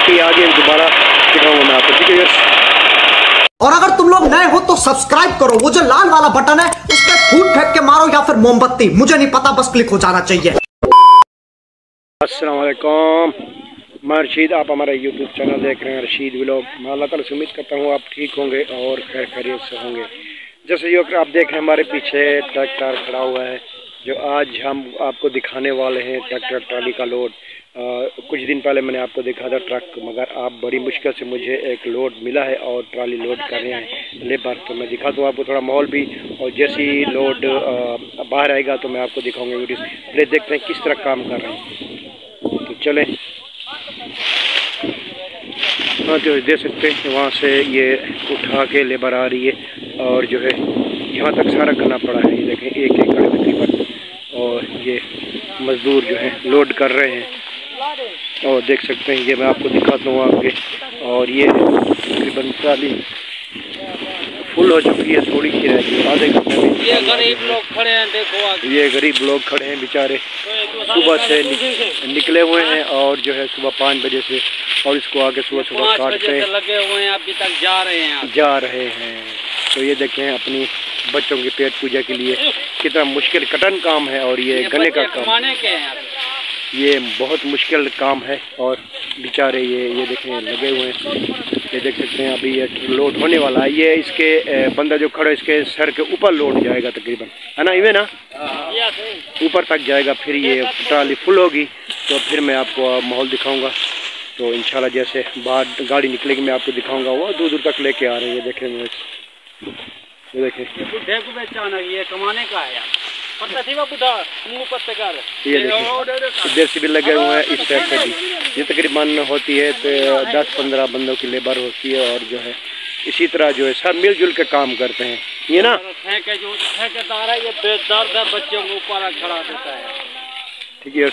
बाकी आगे दोबारा दिखाऊंगा मैं आपको, ठीक है यस। और अगर तुम लोग नए हो तो सब्सक्राइब करो, वो जो लाल वाला बटन है उस पर फूट फेंक के मारो या फिर मोमबत्ती, मुझे नहीं पता, बस क्लिक हो जाना चाहिए। अस्सलाम वालेकुम, मैं रशीद, आप हमारा यूट्यूब चैनल देख रहे हैं रशीद व्लॉग। मैं अल्लाह ताला से उम्मीद करता हूँ आप ठीक होंगे और खैर खैरियत से होंगे। जैसे ये आप देख रहे हैं हमारे पीछे ट्रैक्टर खड़ा हुआ है, जो आज हम आपको दिखाने वाले हैं ट्रैक्टर ट्राली का लोड। कुछ दिन पहले मैंने आपको देखा था ट्रक, मगर आप बड़ी मुश्किल से मुझे एक लोड मिला है और ट्राली लोड कर रहे हैं लेबर। तो मैं दिखा दूँ आपको थोड़ा माहौल भी, और जैसे ही लोड बाहर आएगा तो मैं आपको दिखाऊंगा वीडियो। पहले देखते हैं किस तरह काम कर रहे हैं, तो चलें। हाँ, जो देख सकते हैं वहाँ से ये उठा के लेबर आ रही है और जो है यहाँ तक सारा करना पड़ा है। ये देखें 1 एकड़ तकरीबन, और ये मज़दूर जो है लोड कर रहे हैं। और देख सकते हैं ये मैं आपको दिखाता हूँ आगे, और ये तकरीबन ट्राली फुल हो चुकी है, थोड़ी सी रह गई आधे घंटे में। ये गरीब लोग खड़े हैं, देखो आगे। ये गरीब लोग खड़े हैं बेचारे, सुबह से निकले हुए हैं और जो है सुबह 5 बजे से, और इसको आगे सुबह काटते लगे हुए हैं, अभी तक जा रहे हैं। तो ये देखें अपनी बच्चों के पेट पूजा के लिए कितना मुश्किल कठिन काम है, और ये गले का काम, ये बहुत मुश्किल काम है। और बेचारे ये देखें लगे हुए हैं, ये देख सकते हैं अभी ये लोड होने वाला है। ये इसके बंदा जो खड़ा है इसके सर के ऊपर लोड जाएगा तकरीबन, है ना, इवे ना, ऊपर तक जाएगा। फिर ये ट्राली फुल होगी तो फिर मैं आपको माहौल दिखाऊंगा। तो इंशाल्लाह जैसे बाहर गाड़ी निकलेगी मैं आपको दिखाऊंगा। वो दूर दूर तक लेके आ रहे हैं, ये देखें, ये देखें, ये कमाने का है यार। ये इधर से भी लगे हुए हैं, इस साइड से भी। ये तकरीबन होती है तो 10-15 बंदों की लेबर होती है, और जो है इसी तरह जो है सब मिलजुल के काम करते हैं। ये ना ठेकेदार है, ये बेदर्द है, बच्चों को ऊपर खड़ा देता है। ठीक है,